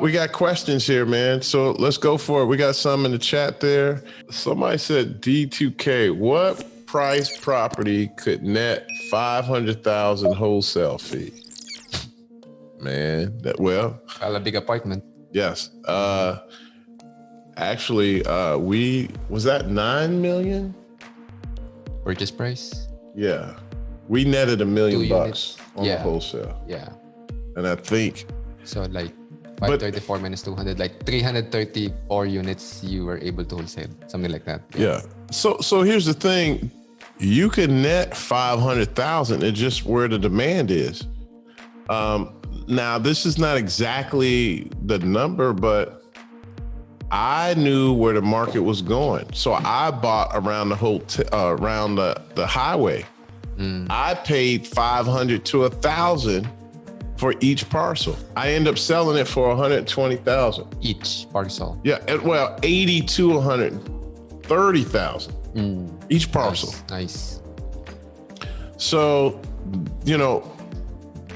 We got questions here, man. So let's go for it. We got some in the chat there. Somebody said D2K. What price property could net 500,000 wholesale fee? Man, well, a big apartment. Yes. Actually, was that 9 million? Purchase price? Yeah. We netted $1 million on the wholesale. Yeah. And I think so, like 534 minus 200, like 334 units you were able to wholesale, something like that. Yeah. So here's the thing. You can net 500,000. It's just where the demand is. Now, this is not exactly the number, but I knew where the market was going. So I bought around the highway. I paid 500 to 1,000 for each parcel. I end up selling it for 120,000 each parcel. Yeah, well, 80 to 130,000 each parcel. Nice. So,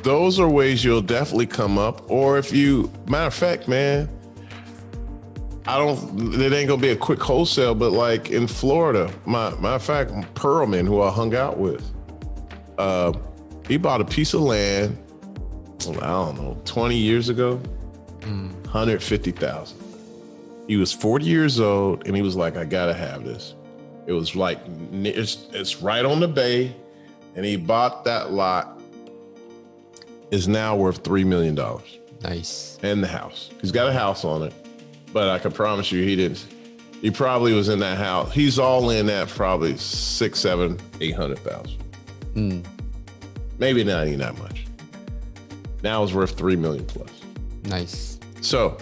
those are ways you'll definitely come up. Or if you, matter of fact, man, it ain't gonna be a quick wholesale, but like in Florida, matter of fact, Pearlman, who I hung out with, he bought a piece of land, I don't know, 20 years ago, 150,000. He was 40 years old and he was like, I gotta have this. It was like, it's right on the bay, and he bought that lot. Is now worth $3 million. Nice. And the house. He's got a house on it, but I can promise you he probably was in that house. He's all in at probably 6, 7, 800,000. Maybe not even that much. Now it's worth 3 million plus. Nice. So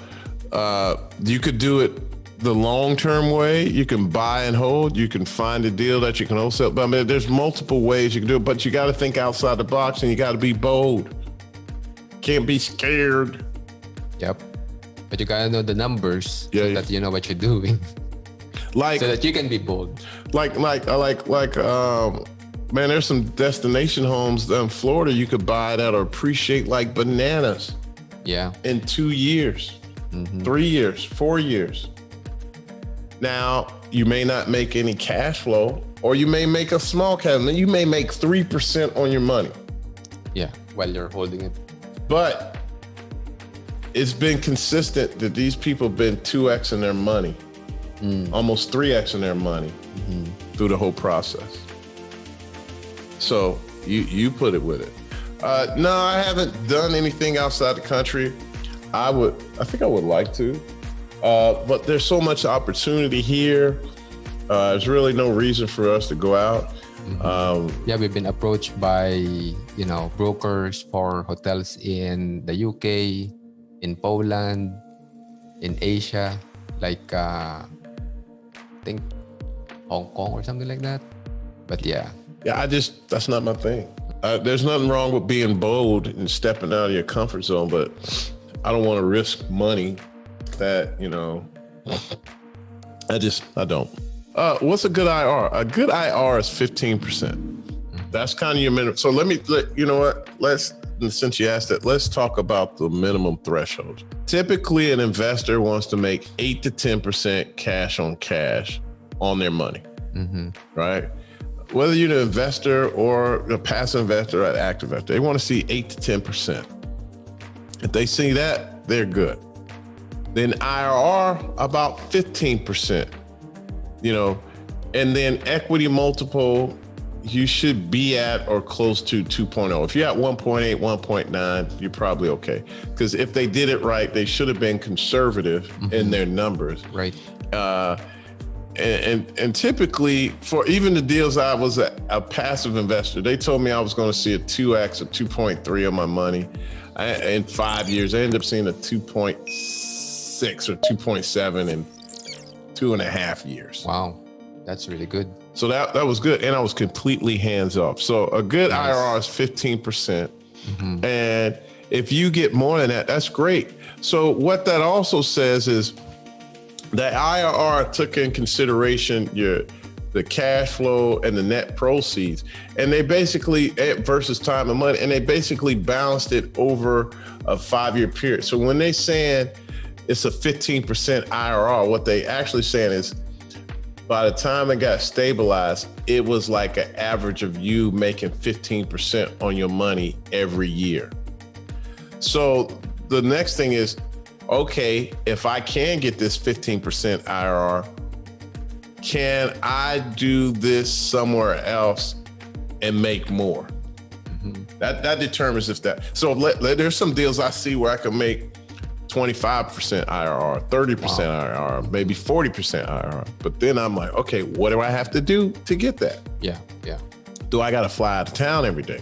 you could do it the long-term way. You can buy and hold. You can find a deal that you can wholesale. But I mean, there's multiple ways you can do it, but you got to think outside the box and you got to be bold. Can't be scared. Yep. But you gotta know the numbers so that you know what you're doing. Like so that you can be bold. Man, there's some destination homes in Florida you could buy that appreciate like bananas. Yeah. In 2 years, 3 years, 4 years. Now, you may not make any cash flow, or you may make a small cash flow. You may make 3% on your money. Yeah, while you're holding it. But it's been consistent that these people have been 2x in their money, almost 3x in their money through the whole process. So you put it with it. No, I haven't done anything outside the country. I think I would like to, but there's so much opportunity here. There's really no reason for us to go out. We've been approached by, brokers for hotels in the UK, in Poland, in Asia, like I think Hong Kong or something like that. But yeah, that's not my thing. There's nothing wrong with being bold and stepping out of your comfort zone, but I don't want to risk money that, I don't. What's a good IR? A good IR is 15%. That's kind of your minimum. So you know what? Since you asked that, let's talk about the minimum threshold. Typically, an investor wants to make 8 to 10% cash on cash on their money, right? Whether you're an investor or a passive investor or an active investor, they want to see 8 to 10%. If they see that, they're good. Then IRR, about 15%, and then equity multiple, you should be at or close to 2.0. If you're at 1.8, 1.9, you're probably okay. Because if they did it right, they should have been conservative in their numbers. Right. And typically, for even the deals I was a passive investor, they told me I was going to see a 2x or 2.3 on my money. In 5 years, I ended up seeing a 2.6 or 2.7 in 2.5 years. Wow, that's really good. So that was good. And I was completely hands off. So a good IRR is 15%. And if you get more than that, that's great. So what that also says is that IRR took in consideration the cash flow and the net proceeds. And they basically, versus time and money, and they basically balanced it over a 5-year period. So when they saying it's a 15% IRR, what they actually saying is by the time it got stabilized, it was like an average of you making 15% on your money every year. So the next thing is, okay, if I can get this 15% IRR, can I do this somewhere else and make more? Mm-hmm. That determines if that. So there's some deals I see where I can make 25% IRR, 30% IRR, maybe 40% IRR. But then I'm like, okay, what do I have to do to get that? Yeah. Do I got to fly out of town every day?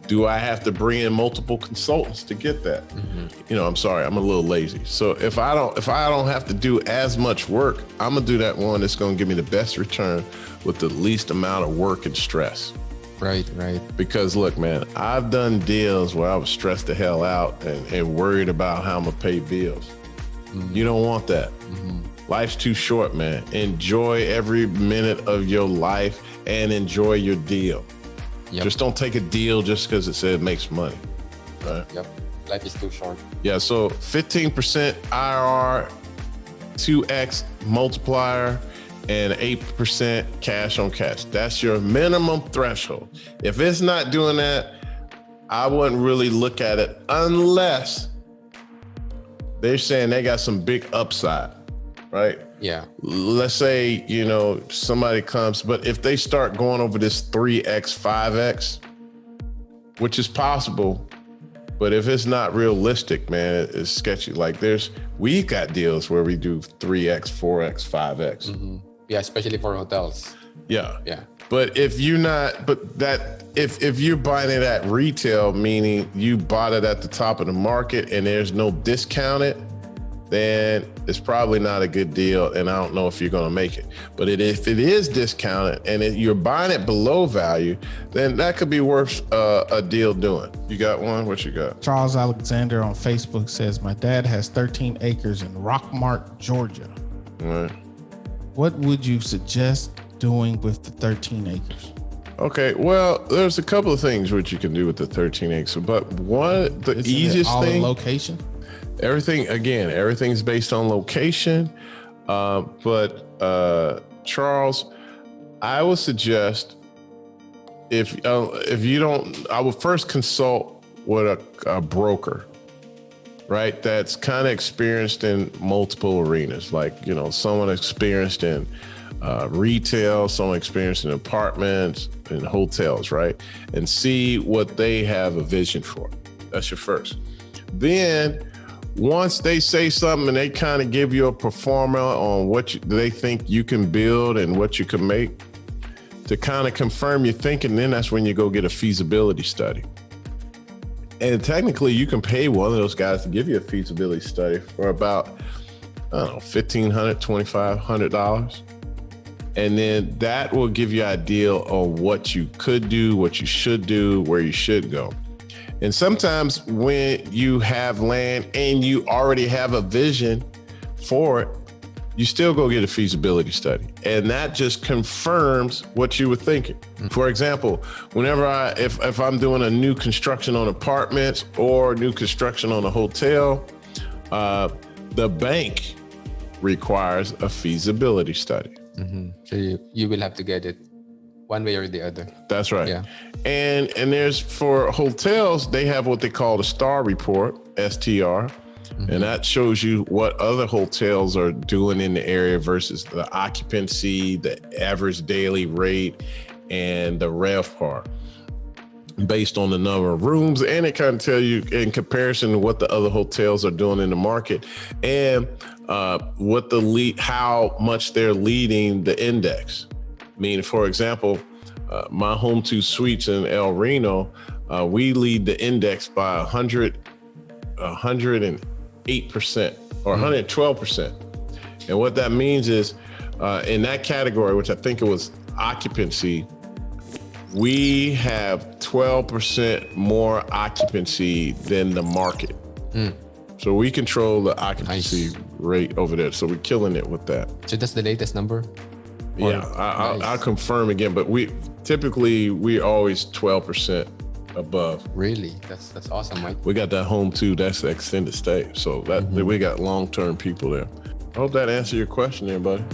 Do I have to bring in multiple consultants to get that? Mm-hmm. I'm sorry, I'm a little lazy. So if I don't have to do as much work, I'm gonna do that one that's gonna give me the best return with the least amount of work and stress. Right. Because look, man, I've done deals where I was stressed the hell out and worried about how I'm gonna pay bills. Mm-hmm. You don't want that. Mm-hmm. Life's too short, man. Enjoy every minute of your life and enjoy your deal. Yep. Just don't take a deal just because it said it makes money. Right? Yep. Life is too short. Yeah. So 15% IRR, 2x multiplier, and 8% cash on cash. That's your minimum threshold. If it's not doing that, I wouldn't really look at it unless they're saying they got some big upside, right? Yeah. Let's say, somebody comes, but if they start going over this 3x, 5x, which is possible, but if it's not realistic, man, it's sketchy. Like we got deals where we do 3x, 4x, 5x. Mm-hmm. Yeah, especially for hotels. Yeah. Yeah. But if you're buying it at retail, meaning you bought it at the top of the market and there's no discounted, then it's probably not a good deal, and I don't know if you're going to make it. But if it is discounted and you're buying it below value, then that could be worth a deal doing. You got one? What you got? Charles Alexander on Facebook says, my dad has 13 acres in Rockmart, Georgia. All right. What would you suggest doing with the 13 acres? Okay, well, there's a couple of things which you can do with the 13 acres, but Isn't easiest it all thing, in location? Everything's based on location. But Charles, I would suggest if you don't, I would first consult with a broker, right? That's kind of experienced in multiple arenas, like, someone experienced in retail, someone experienced in apartments and hotels, right? And see what they have a vision for. That's your first. Then once they say something and they kind of give you a pro forma on what they think you can build and what you can make, to kind of confirm your thinking, then that's when you go get a feasibility study. And technically you can pay one of those guys to give you a feasibility study for about, $1,500, $2,500. And then that will give you an idea on what you could do, what you should do, where you should go. And sometimes when you have land and you already have a vision for it, you still go get a feasibility study. And that just confirms what you were thinking. Mm-hmm. For example, whenever if I'm doing a new construction on apartments or new construction on a hotel, the bank requires a feasibility study. Mm-hmm. So you will have to get it one way or the other. That's right. Yeah. And there's, for hotels, they have what they call the STAR report, STR. Mm-hmm. And that shows you what other hotels are doing in the area versus the occupancy, the average daily rate, and the RevPAR based on the number of rooms. And it kind of tell you in comparison to what the other hotels are doing in the market and how much they're leading the index. Meaning, for example, my Home 2 Suites in El Reno, we lead the index by 108% or 112%. And what that means is in that category, which I think it was occupancy, we have 12% more occupancy than the market. Mm. So we control the occupancy rate over there. So we're killing it with that. So that's the latest number? Yeah, I'll confirm again, but we always 12% above. Really? That's awesome, Mike. We got that home too. That's the extended stay. So that we got long-term people there. I hope that answered your question there, buddy.